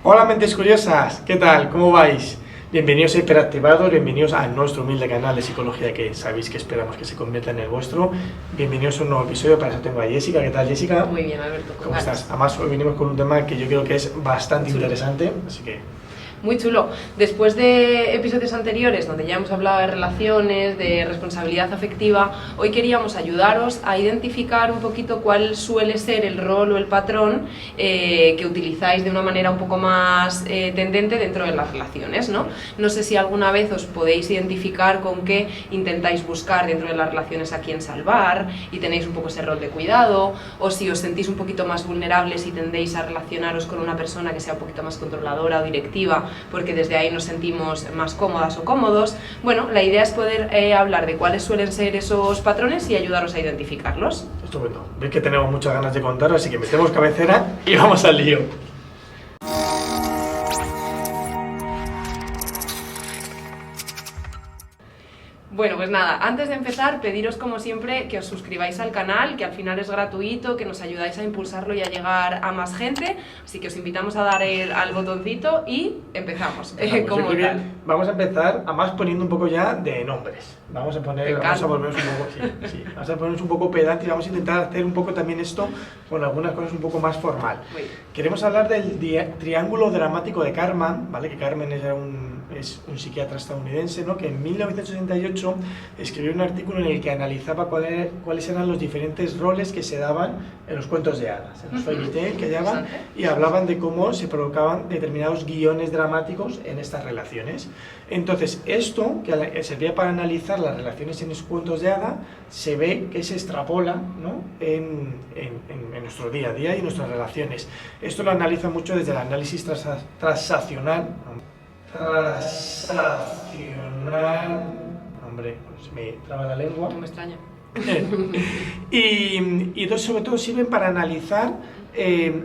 Hola mentes curiosas, ¿qué tal? ¿Cómo vais? Bienvenidos a Hiperactivados, bienvenidos a nuestro humilde canal de psicología que sabéis que esperamos que se convierta en el vuestro. Bienvenidos a un nuevo episodio, para eso tengo a Jessica. ¿Qué tal, Jessica? Muy bien, Alberto. ¿Cómo estás? Además, hoy venimos con un tema que yo creo que es bastante interesante, así que... Muy chulo. Después de episodios anteriores donde ya hemos hablado de relaciones, de responsabilidad afectiva, hoy queríamos ayudaros a identificar un poquito cuál suele ser el rol o el patrón que utilizáis de una manera un poco más tendente dentro de las relaciones, ¿no? No sé si alguna vez os podéis identificar con qué intentáis buscar dentro de las relaciones a quién salvar y tenéis un poco ese rol de cuidado, o si os sentís un poquito más vulnerables y tendéis a relacionaros con una persona que sea un poquito más controladora o directiva, porque desde ahí nos sentimos más cómodas o cómodos. Bueno, la idea es poder hablar de cuáles suelen ser esos patrones y ayudaros a identificarlos. Estupendo. Veis que tenemos muchas ganas de contar, así que metemos cabecera y vamos al lío. Bueno, pues nada, antes de empezar, pediros como siempre que os suscribáis al canal, que al final es gratuito, que nos ayudáis a impulsarlo y a llegar a más gente, así que os invitamos a dar al botoncito y empezamos. Como tal. Vamos a empezar, además poniendo un poco ya de nombres. Vamos a volvernos un poco pedantes y vamos a intentar hacer un poco también esto con algunas cosas un poco más formal. Queremos hablar del triángulo dramático de Karman, ¿vale? Que Karman es un psiquiatra estadounidense, ¿no? Que en 1968 escribió un artículo en el que analizaba cuáles eran los diferentes roles que se daban en los cuentos de hadas, en los fairy tales que llaman, y hablaban de cómo se provocaban determinados guiones dramáticos en estas relaciones. Entonces, esto, que servía para analizar las relaciones en los cuentos de hadas, se ve que se extrapola, ¿no? en nuestro día a día y en nuestras relaciones. Esto lo analiza mucho desde el análisis transaccional. Hombre, se me traba la lengua. No me extraña. y sobre todo sirven para analizar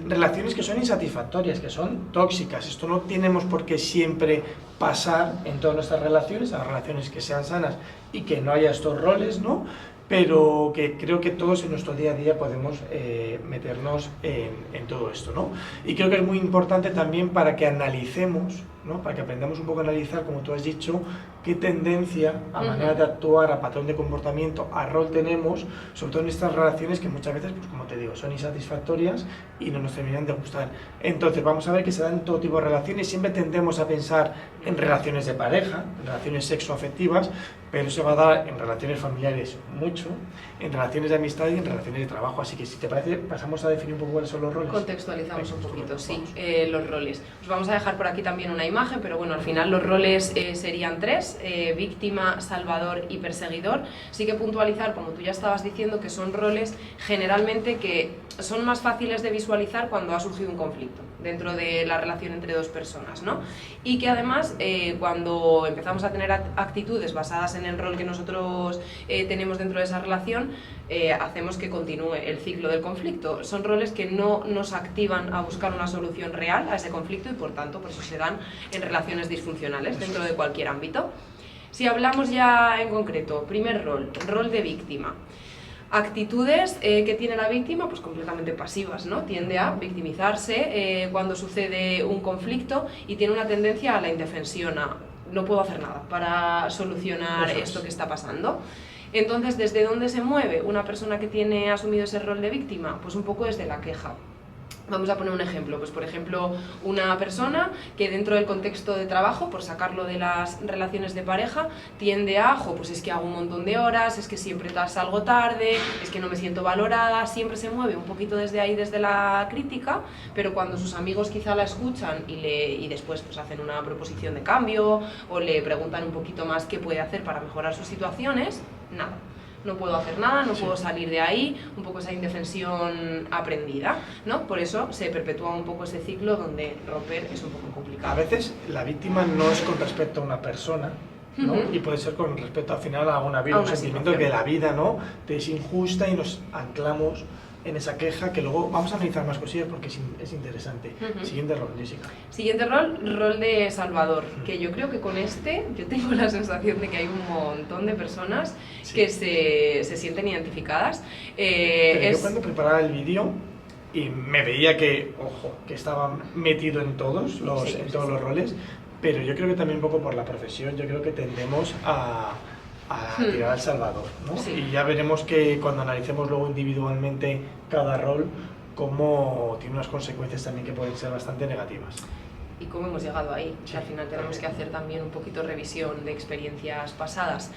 relaciones que son insatisfactorias, que son tóxicas. Esto no tenemos por qué siempre pasar en todas nuestras relaciones, a relaciones que sean sanas y que no haya estos roles, ¿no? Pero que creo que todos en nuestro día a día podemos meternos en todo esto, ¿no? Y creo que es muy importante también para que analicemos, ¿no? Para que aprendamos un poco a analizar, como tú has dicho, qué tendencia, a manera de actuar, a patrón de comportamiento, a rol tenemos, sobre todo en estas relaciones que muchas veces, pues como te digo, son insatisfactorias y no nos terminan de gustar. Entonces vamos a ver que se dan todo tipo de relaciones, siempre tendemos a pensar en relaciones de pareja, en relaciones sexoafectivas, pero se va a dar en relaciones familiares mucho, en relaciones de amistad y en relaciones de trabajo. Así que si te parece, pasamos a definir un poco cuáles son los roles. Contextualizamos un poquito, sí, los roles. Os vamos a dejar por aquí también una imagen, pero bueno, al final los roles serían tres: víctima, salvador y perseguidor. Sí que puntualizar, como tú ya estabas diciendo, que son roles generalmente que son más fáciles de visualizar cuando ha surgido un conflicto dentro de la relación entre dos personas, ¿no? Y que además cuando empezamos a tener actitudes basadas en el rol que nosotros tenemos dentro de esa relación, hacemos que continúe el ciclo del conflicto. Son roles que no nos activan a buscar una solución real a ese conflicto y por tanto por eso se dan en relaciones disfuncionales dentro de cualquier ámbito. Si hablamos ya en concreto, primer rol de víctima. Actitudes que tiene la víctima, pues completamente pasivas, ¿no? Tiende a victimizarse cuando sucede un conflicto y tiene una tendencia a la indefensión, a no puedo hacer nada para solucionar esto que está pasando. Entonces, ¿desde dónde se mueve una persona que tiene asumido ese rol de víctima? Pues un poco desde la queja. Vamos a poner un ejemplo, pues por ejemplo una persona que dentro del contexto de trabajo, por sacarlo de las relaciones de pareja, tiende a, pues es que hago un montón de horas, es que siempre salgo tarde, es que no me siento valorada, siempre se mueve un poquito desde ahí, desde la crítica, pero cuando sus amigos quizá la escuchan y después pues hacen una proposición de cambio o le preguntan un poquito más qué puede hacer para mejorar sus situaciones, nada. No puedo hacer nada, no puedo salir de ahí, un poco esa indefensión aprendida, ¿no? Por eso se perpetúa un poco ese ciclo donde romper es un poco complicado. A veces la víctima no es con respecto a una persona, ¿no? Y puede ser con respecto al final a una vida, un sentimiento de que la vida, ¿no? Te es injusta y nos anclamos en esa queja, que luego vamos a analizar más cosillas porque es interesante. Siguiente rol, Jessica. Siguiente rol de salvador, que yo creo que con yo tengo la sensación de que hay un montón de personas que se sienten identificadas. Yo cuando preparaba el vídeo y me veía que, ojo, que estaba metido en todos los, Sí, todos los roles, pero yo creo que también un poco por la profesión, yo creo que tendemos a tirar al salvador, ¿no? Sí. Y ya veremos que cuando analicemos luego individualmente cada rol, cómo tiene unas consecuencias también que pueden ser bastante negativas. Y cómo hemos llegado ahí, Sí, que al final tenemos que también. hacer también un poquito revisión de experiencias pasadas.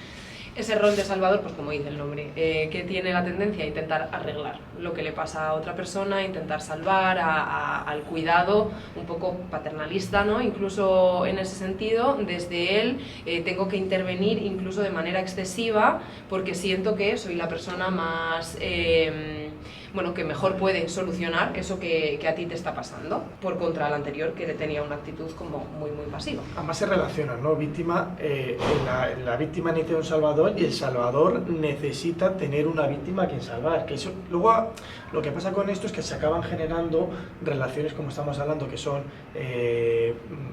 Ese rol de salvador, pues como dice el nombre, que tiene la tendencia a intentar arreglar lo que le pasa a otra persona, intentar salvar, al cuidado un poco paternalista, ¿no? Incluso en ese sentido, desde él tengo que intervenir incluso de manera excesiva porque siento que soy la persona más... bueno, que mejor puede solucionar eso que a ti te está pasando, por contra al anterior que tenía una actitud como muy pasiva. Además se relacionan, ¿no? Víctima, la víctima necesita un salvador y el salvador necesita tener una víctima a quien salvar. Que eso, luego lo que pasa con esto es que se acaban generando relaciones, como estamos hablando, que son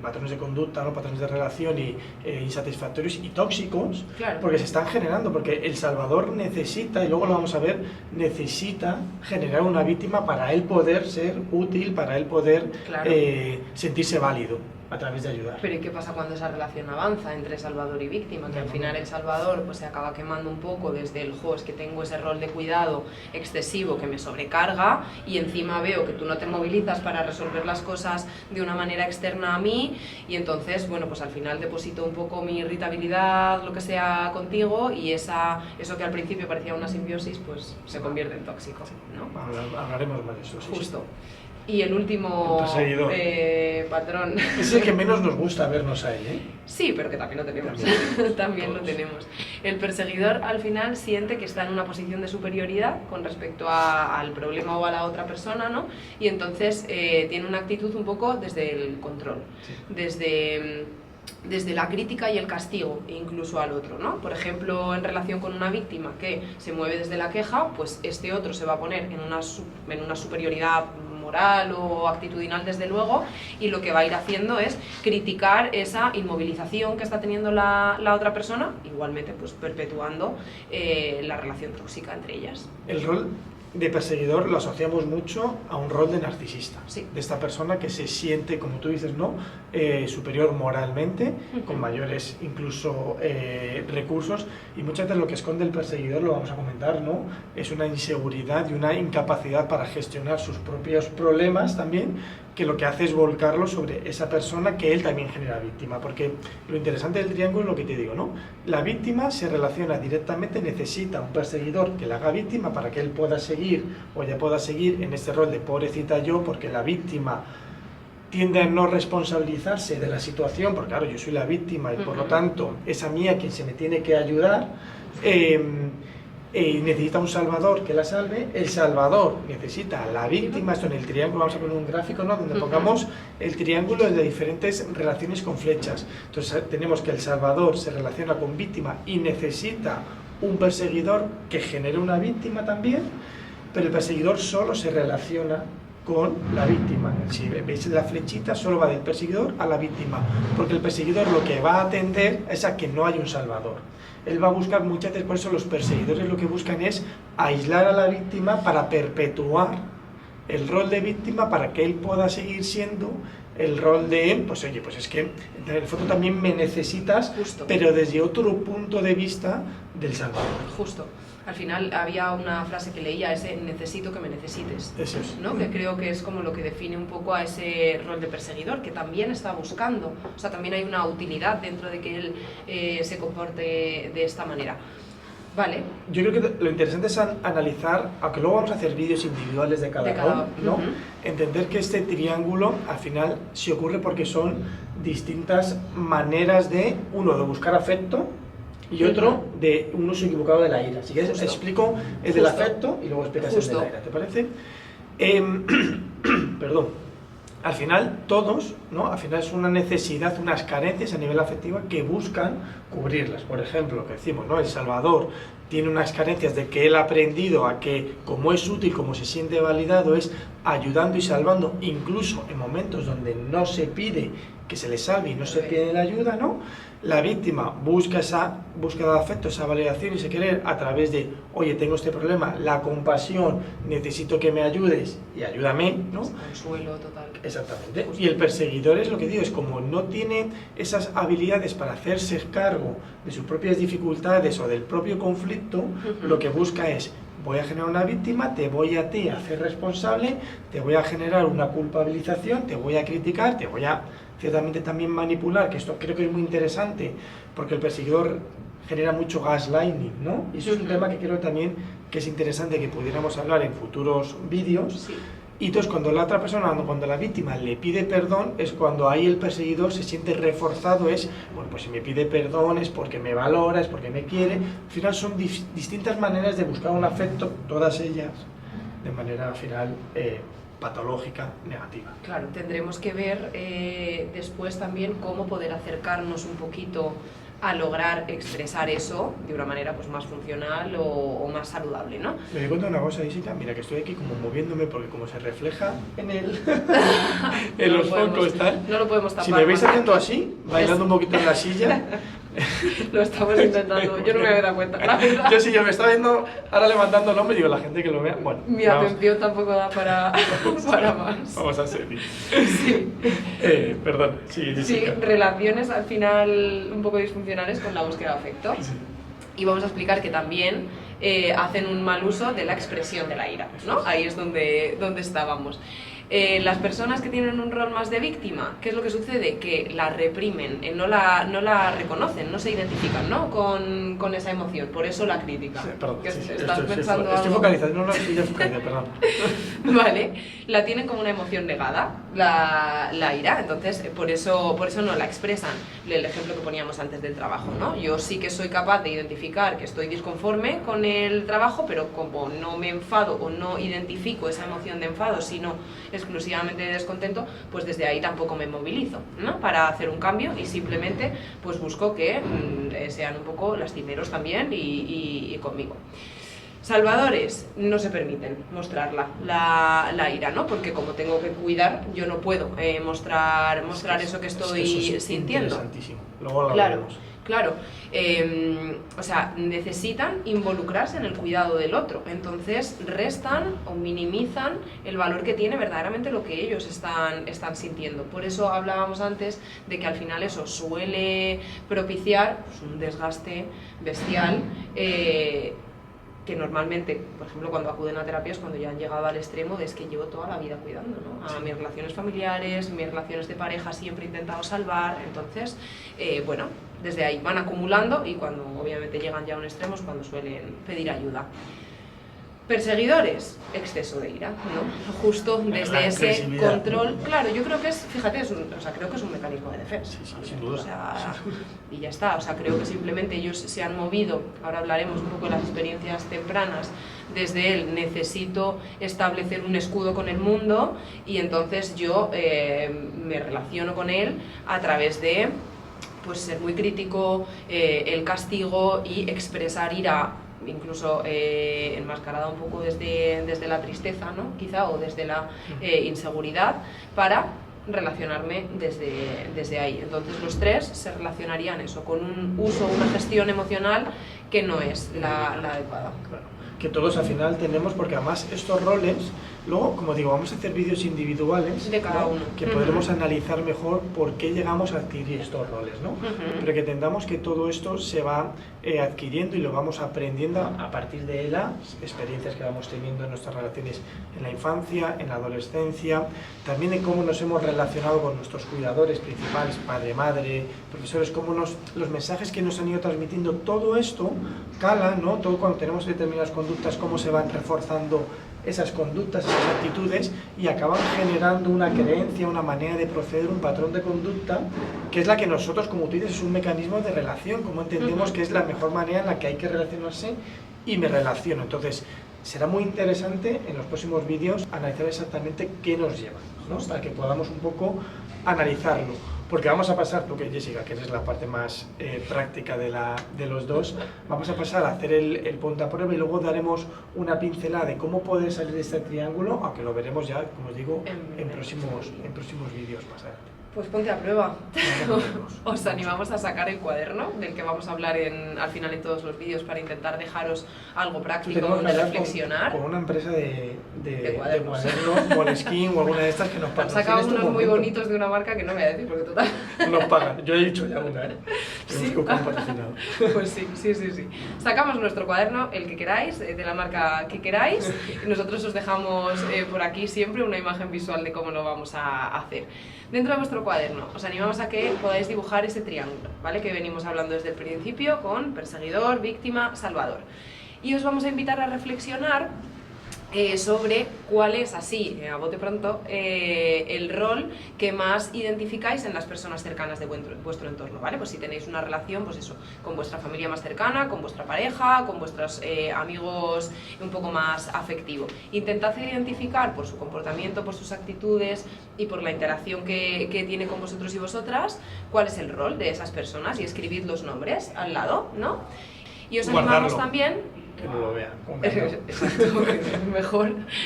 patrones de conducta, ¿no? Patrones de relación y insatisfactorios y tóxicos, Claro. porque se están generando, porque el salvador necesita, y luego lo vamos a ver, necesita generar una víctima para él poder ser útil, para él poder Claro. sentirse válido a través de ayudar. Pero ¿y qué pasa cuando esa relación avanza entre salvador y víctima? Que al final el salvador pues se acaba quemando un poco desde el es que tengo ese rol de cuidado excesivo que me sobrecarga y encima veo que tú no te movilizas para resolver las cosas de una manera externa a mí y entonces, bueno, pues al final deposito un poco mi irritabilidad, lo que sea contigo y eso que al principio parecía una simbiosis pues se convierte en tóxico, ¿no? Hablaremos más de eso. Sí, Justo. Y el último El perseguidor. patrón. Es el que menos nos gusta vernos ahí, ¿eh? Sí, pero que también lo tenemos. También lo Todos. tenemos. El perseguidor al final siente que está en una posición de superioridad con respecto al problema o a la otra persona, ¿no? Y entonces tiene una actitud un poco desde el control, Sí. desde la crítica y el castigo, incluso al otro, ¿no? Por ejemplo, en relación con una víctima que se mueve desde la queja, pues este otro se va a poner en una superioridad moral o actitudinal desde luego y lo que va a ir haciendo es criticar esa inmovilización que está teniendo la otra persona, igualmente pues perpetuando la relación tóxica entre ellas. El rol de perseguidor lo asociamos mucho a un rol de narcisista, Sí. de esta persona que se siente, como tú dices, ¿no? Superior moralmente, con mayores incluso recursos, y muchas veces lo que esconde el perseguidor, lo vamos a comentar, ¿no? Es una inseguridad y una incapacidad para gestionar sus propios problemas también, que lo que hace es volcarlo sobre esa persona que él también genera víctima, porque lo interesante del triángulo es lo que te digo, ¿no? La víctima se relaciona directamente, necesita un perseguidor que la haga víctima para que él pueda seguir o ella pueda seguir en este rol de pobrecita yo, porque la víctima tiende a no responsabilizarse de la situación, porque claro, yo soy la víctima y por lo tanto es a mí a quien se me tiene que ayudar. Necesita un salvador que la salve, el salvador necesita a la víctima, esto en el triángulo, vamos a poner un gráfico, ¿no? Donde pongamos el triángulo de diferentes relaciones con flechas. Entonces tenemos que el salvador se relaciona con víctima y necesita un perseguidor que genere una víctima también, pero el perseguidor solo se relaciona con la víctima. Si veis la flechita, solo va del perseguidor a la víctima, porque el perseguidor lo que va a atender es a que no hay un salvador. Él va a buscar muchas veces, por eso los perseguidores lo que buscan es aislar a la víctima para perpetuar el rol de víctima para que él pueda seguir siendo el rol de, pues oye, pues es que en el fondo también me necesitas, Justo. pero desde otro punto de vista del salvador. Justo. Al final había una frase que leía, ese necesito que me necesites, Eso es. ¿no? Que creo que es como lo que define un poco a ese rol de perseguidor, que también está buscando, o sea, también hay una utilidad dentro de que él se comporte de esta manera. Vale. Yo creo que lo interesante es analizar, aunque luego vamos a hacer vídeos individuales de cada rol, ¿no? Entender que este triángulo al final se ocurre porque son distintas maneras de, uno, de buscar afecto y otro, de un uso equivocado de la ira. Así que explico el del afecto y luego explicas el de la ira, ¿te parece? Perdón. Al final, todos, ¿no? Al final es una necesidad, unas carencias a nivel afectivo que buscan cubrirlas. Por ejemplo, lo que decimos, ¿no? El Salvador tiene unas carencias de que él ha aprendido a que, como es útil, como se siente validado, es ayudando y salvando, incluso en momentos donde no se pide que se le salve y no se pide la ayuda, ¿no? La víctima busca esa búsqueda de afecto, esa validación y ese querer a través de, oye, tengo este problema, la compasión, necesito que me ayudes y ayúdame, ¿no? Consuelo total. Exactamente. Y el perseguidor es lo que digo, es como no tiene esas habilidades para hacerse cargo de sus propias dificultades o del propio conflicto, lo que busca es, voy a generar una víctima, te voy a ti a hacer responsable, te voy a generar una culpabilización, te voy a criticar, te voy a ciertamente también manipular, que esto creo que es muy interesante, porque el perseguidor genera mucho gaslighting, ¿no? Y eso es un tema que creo también que es interesante que pudiéramos hablar en futuros vídeos. Sí. Y entonces cuando la otra persona, cuando la víctima le pide perdón, es cuando ahí el perseguidor se siente reforzado, es, bueno, pues si me pide perdón es porque me valora, es porque me quiere. Al final son distintas maneras de buscar un afecto, todas ellas de manera al final patológica, negativa. Claro, tendremos que ver después también cómo poder acercarnos un poquito a lograr expresar eso de una manera pues más funcional o más saludable, ¿no? Me doy cuenta de una cosa, Jessica, mira que estoy aquí como moviéndome porque como se refleja en el en los focos tal. No lo podemos tapar. Si me veis haciendo así, bailando un poquito en la silla. Lo estamos intentando, yo no me había dado cuenta, la verdad. Yo sí, yo me estaba viendo ahora levantando el hombro y digo, la gente que lo vea, bueno. Mi atención tampoco da para más. Vamos a seguir. Sí. Perdón, sí, Jessica. Sí, relaciones al final un poco disfuncionales con la búsqueda de afecto. Sí. Y vamos a explicar que también hacen un mal uso de la expresión de la ira, ¿no? Ahí es donde estábamos. Las personas que tienen un rol más de víctima, ¿qué es lo que sucede? Que la reprimen, no la reconocen, no se identifican, ¿no? con esa emoción, por eso la crítica. Sí, perdón, que sí, estás pensando estoy algo... focalizado, no, estoy ya focalizado, perdón. Vale, la tienen como una emoción negada, la ira, entonces por eso no la expresan. El ejemplo que poníamos antes del trabajo, ¿no? Yo sí que soy capaz de identificar que estoy disconforme con el trabajo, pero como no me enfado o no identifico esa emoción de enfado, sino exclusivamente de descontento, pues desde ahí tampoco me movilizo, ¿no? Para hacer un cambio y simplemente pues busco que sean un poco lastimeros también y conmigo. Salvadores, no se permiten mostrar la ira, ¿no? Porque como tengo que cuidar, yo no puedo mostrar eso que estoy eso es sintiendo. Interesantísimo. Luego lo veremos. Claro, o sea, necesitan involucrarse en el cuidado del otro, entonces restan o minimizan el valor que tiene verdaderamente lo que ellos están sintiendo. Por eso hablábamos antes de que al final eso suele propiciar pues, un desgaste bestial, que normalmente, por ejemplo, cuando acuden a terapias, cuando ya han llegado al extremo, es que llevo toda la vida cuidando, ¿no? A mis relaciones familiares, mis relaciones de pareja siempre he intentado salvar, entonces, bueno, desde ahí van acumulando y cuando obviamente llegan ya a un extremo es cuando suelen pedir ayuda. Perseguidores, exceso de ira, ¿no? Justo desde ese control, claro, yo creo que es, fíjate, creo que es un mecanismo de defensa. Sí, sin duda. O sea, y ya está, o sea, creo que simplemente ellos se han movido, ahora hablaremos un poco de las experiencias tempranas, desde el necesito establecer un escudo con el mundo y entonces yo me relaciono con él a través de pues ser muy crítico, el castigo y expresar ira, incluso enmascarada un poco desde la tristeza, ¿no? Quizá, o desde la inseguridad, para relacionarme desde ahí. Entonces los tres se relacionarían eso, con un uso, una gestión emocional que no es la adecuada. Claro. Que todos al final tenemos, porque además estos roles, luego, como digo, vamos a hacer vídeos individuales de cada uno, que podremos analizar mejor por qué llegamos a adquirir estos roles, ¿no? Pero que entendamos que todo esto se va adquiriendo y lo vamos aprendiendo a partir de las experiencias que vamos teniendo en nuestras relaciones en la infancia, en la adolescencia, también en cómo nos hemos relacionado con nuestros cuidadores principales, padre, madre, profesores, cómo los mensajes que nos han ido transmitiendo, todo esto cala, ¿no? Todo cuando tenemos determinadas conductas, cómo se van reforzando esas conductas, esas actitudes y acaban generando una creencia, una manera de proceder, un patrón de conducta que es la que nosotros, como tú dices, es un mecanismo de relación, como entendemos que es la mejor manera en la que hay que relacionarse y me relaciono. Entonces, será muy interesante en los próximos vídeos analizar exactamente qué nos lleva, ¿no? Para que podamos un poco analizarlo. Porque vamos a pasar, tú que Jessica, que eres la parte más práctica de los dos, vamos a pasar a hacer el ponte a prueba y luego daremos una pincelada de cómo poder salir de este triángulo, aunque lo veremos ya, como os digo, en próximos vídeos más adelante. Pues ponte a prueba. Os animamos a sacar el cuaderno del que vamos a hablar al final en todos los vídeos para intentar dejaros algo práctico donde reflexionar. Con una empresa de cuadernos, Moleskine o alguna de estas que nos pagan. Han sacado unos muy bonitos de una marca que no voy a decir porque total. Nos pagan. Yo he dicho ya una, ¿eh? Sí. Pues sí. Sacamos nuestro cuaderno, el que queráis, de la marca que queráis. Y nosotros os dejamos por aquí siempre una imagen visual de cómo lo vamos a hacer. Dentro de vuestro cuaderno os animamos a que podáis dibujar ese triángulo, ¿vale? Que venimos hablando desde el principio con perseguidor, víctima, salvador. Y os vamos a invitar a reflexionar sobre cuál es, así, a bote pronto, el rol que más identificáis en las personas cercanas de vuestro entorno, ¿vale? Pues si tenéis una relación, pues eso, con vuestra familia más cercana, con vuestra pareja, con vuestros amigos un poco más afectivo. Intentad identificar por su comportamiento, por sus actitudes y por la interacción que tiene con vosotros y vosotras, cuál es el rol de esas personas y escribid los nombres al lado, ¿no? Y os animamos también... Que no lo vean. Exacto,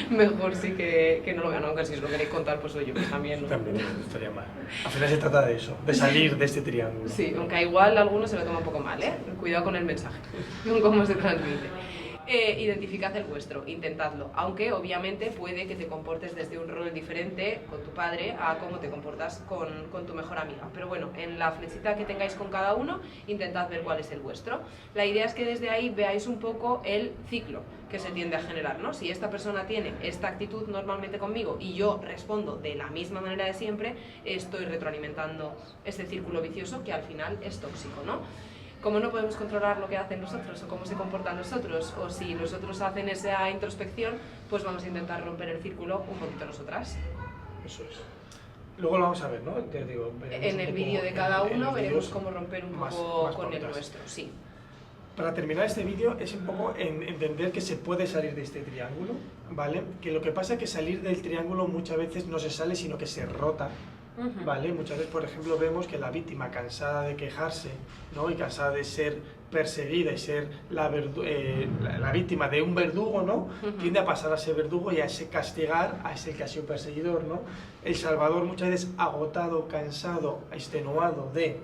mejor sí que no lo vean, aunque si os lo queréis contar, pues oye, pues también, ¿no? También estaría mal. Al final se trata de eso, de salir de este triángulo. Sí, aunque igual alguno se lo toma un poco mal, ¿eh? Cuidado con el mensaje, con cómo se transmite. Identificad el vuestro, intentadlo, aunque obviamente puede que te comportes desde un rol diferente con tu padre a cómo te comportas con tu mejor amiga, pero bueno, en la flechita que tengáis con cada uno, intentad ver cuál es el vuestro. La idea es que desde ahí veáis un poco el ciclo que se tiende a generar, ¿no? Si esta persona tiene esta actitud normalmente conmigo y yo respondo de la misma manera de siempre, estoy retroalimentando este círculo vicioso que al final es tóxico, ¿no? Como no podemos controlar lo que hacen los otros o cómo se comportan los otros, o si los otros hacen esa introspección, pues vamos a intentar romper el círculo un poquito nosotras. Eso es. Luego lo vamos a ver, ¿no? Te digo, en el vídeo de cada uno veremos cómo romper un poco más con el nuestro, sí. Para terminar este vídeo es un poco entender que se puede salir de este triángulo, ¿vale? Que lo que pasa es que salir del triángulo muchas veces no se sale, sino que se rota. ¿Vale? Muchas veces, por ejemplo, vemos que la víctima, cansada de quejarse, ¿no? Y cansada de ser perseguida y ser la víctima de un verdugo, ¿no? Tiende a pasar a ser verdugo y a ese castigar a ese que ha sido perseguidor, ¿no? El salvador muchas veces agotado, cansado, extenuado de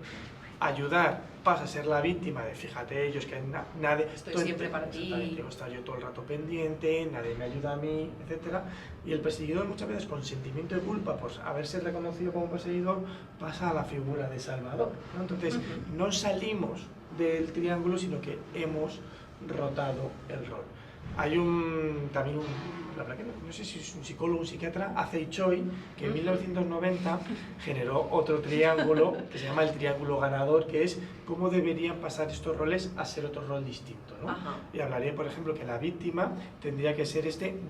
ayudar, pasa a ser la víctima de fíjate ellos que nadie... Estoy siempre para ti. Debo estar yo todo el rato pendiente, nadie me ayuda a mí, etc. Y el perseguidor muchas veces con sentimiento de culpa por haberse reconocido como perseguidor pasa a la figura de salvador, ¿no? Entonces no salimos del triángulo sino que hemos rotado el rol. Hay también la verdad que no sé si es un psicólogo o un psiquiatra, Acey Choi, que en 1990 generó otro triángulo que se llama el triángulo ganador, que es cómo deberían pasar estos roles a ser otro rol distinto, ¿no? Y hablaría, por ejemplo, que la víctima tendría que ser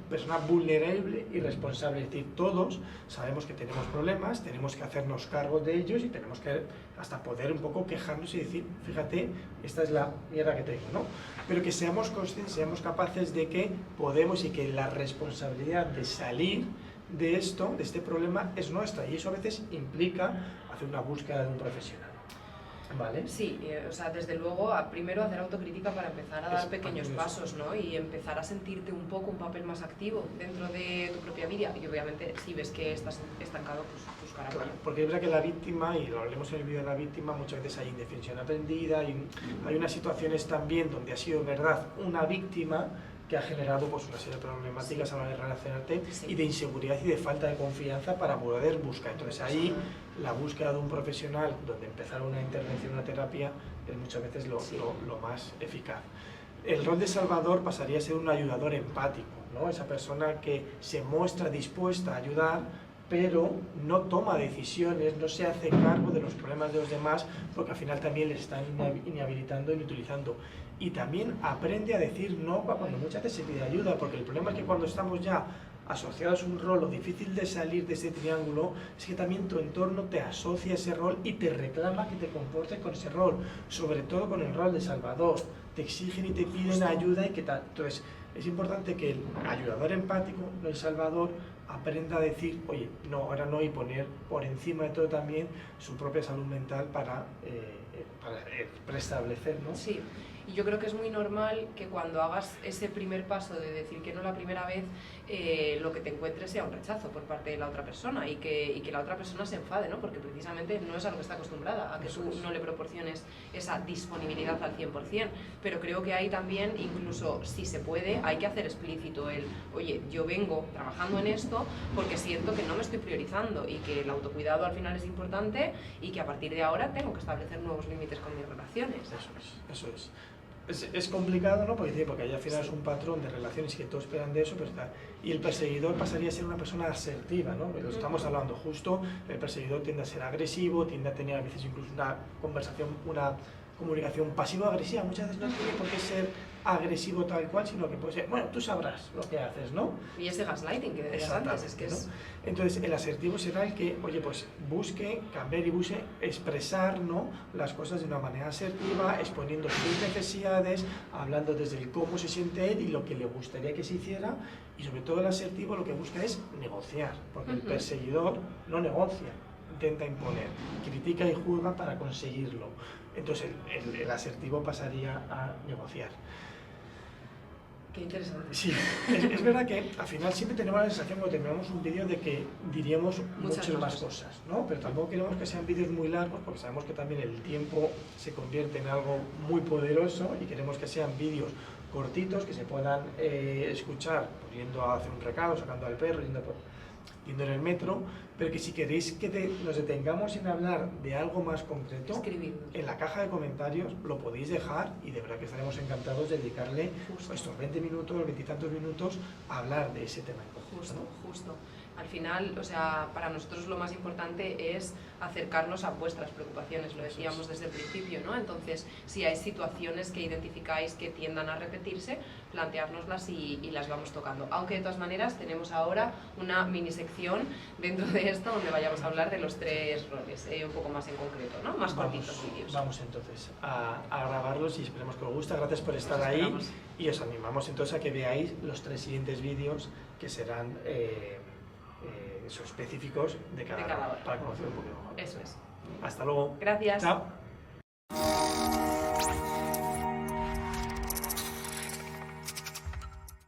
persona vulnerable y responsable, es decir, todos sabemos que tenemos problemas, tenemos que hacernos cargo de ellos y tenemos que hasta poder un poco quejarnos y decir, fíjate, esta es la mierda que tengo, ¿no? Pero que seamos conscientes, seamos capaces de que podemos y que la responsabilidad de salir de esto, de este problema, es nuestra, y eso a veces implica hacer una búsqueda de un profesional. ¿Vale? Sí, o sea, desde luego, primero hacer autocrítica para empezar a dar pequeños pasos, ¿no? Y empezar a sentirte un poco un papel más activo dentro de tu propia vida. Y obviamente, si ves que estás estancado, pues buscar apoyo. Porque es verdad que la víctima, y lo hablemos en el vídeo de la víctima, muchas veces hay indefensión aprendida, hay unas situaciones también donde ha sido, verdad, una víctima que ha generado pues una serie de problemáticas a la hora de relacionarte y de inseguridad y de falta de confianza para poder buscar. Entonces ahí la búsqueda de un profesional donde empezar una intervención, una terapia, es muchas veces lo más eficaz. El rol de salvador pasaría a ser un ayudador empático, ¿no? Esa persona que se muestra dispuesta a ayudar, pero no toma decisiones, no se hace cargo de los problemas de los demás, porque al final también les están inhabilitando y utilizando. Y también aprende a decir no cuando muchas veces se pide ayuda, porque el problema es que cuando estamos ya asociados a un rol, lo difícil de salir de ese triángulo es que también tu entorno te asocia a ese rol y te reclama que te comportes con ese rol, sobre todo con el rol de salvador. Te exigen y te piden ayuda y que tal. Entonces, es importante que el ayudador empático, el salvador, aprenda a decir, oye, no, ahora no, y poner por encima de todo también su propia salud mental para restablecer, ¿no? Sí. Y yo creo que es muy normal que cuando hagas ese primer paso de decir que no la primera vez, lo que te encuentres sea un rechazo por parte de la otra persona y que la otra persona se enfade, ¿no? Porque precisamente no es a lo que está acostumbrada, a que tú no le proporciones esa disponibilidad al 100%, pero creo que ahí también, incluso si se puede, hay que hacer explícito el, oye, yo vengo trabajando en esto porque siento que no me estoy priorizando y que el autocuidado al final es importante y que a partir de ahora tengo que establecer nuevos límites con mis relaciones. Eso es. Es complicado, ¿no? Porque ahí al final es un patrón de relaciones que todos esperan de eso, pero está. Y el perseguidor pasaría a ser una persona asertiva, ¿no? Lo estamos hablando justo, el perseguidor tiende a ser agresivo, tiende a tener a veces incluso una conversación, una comunicación pasivo-agresiva. Muchas veces no tiene por qué ser agresivo tal cual, sino que puede ser, bueno, tú sabrás lo que haces, ¿no? Y ese gaslighting que decías antes, es que es... Entonces, el asertivo será el que, oye, pues busque cambiar y busque expresar, ¿no?, las cosas de una manera asertiva, exponiendo sus necesidades, hablando desde el cómo se siente él y lo que le gustaría que se hiciera, y sobre todo el asertivo lo que busca es negociar, porque el perseguidor no negocia, intenta imponer, critica y juzga para conseguirlo. Entonces el asertivo pasaría a negociar. Qué interesante. Sí, es verdad que al final siempre tenemos la sensación cuando terminamos un vídeo de que diríamos muchas más cosas, ¿no? Pero tampoco queremos que sean vídeos muy largos porque sabemos que también el tiempo se convierte en algo muy poderoso y queremos que sean vídeos cortitos que se puedan escuchar pues, yendo a hacer un recado, sacando al perro, yendo en el metro, pero que si queréis que nos detengamos en hablar de algo más concreto, escribirnos. En la caja de comentarios lo podéis dejar y de verdad que estaremos encantados de dedicarle estos 20 minutos, 20 y tantos minutos a hablar de ese tema. Justo. Al final, o sea, para nosotros lo más importante es acercarnos a vuestras preocupaciones, lo decíamos desde el principio, ¿no? Entonces, si hay situaciones que identificáis que tiendan a repetirse, planteárnoslas y las vamos tocando. Aunque de todas maneras tenemos ahora una mini sección dentro de esto donde vayamos a hablar de los 3 roles, un poco más en concreto, ¿no? Más cortitos vídeos. Vamos entonces a grabarlos y esperemos que os guste. Gracias por estar ahí y os animamos entonces a que veáis los 3 siguientes vídeos que serán específicos de cada hora para conocer un poco mejor. Eso es. Hasta luego. Gracias. Chao.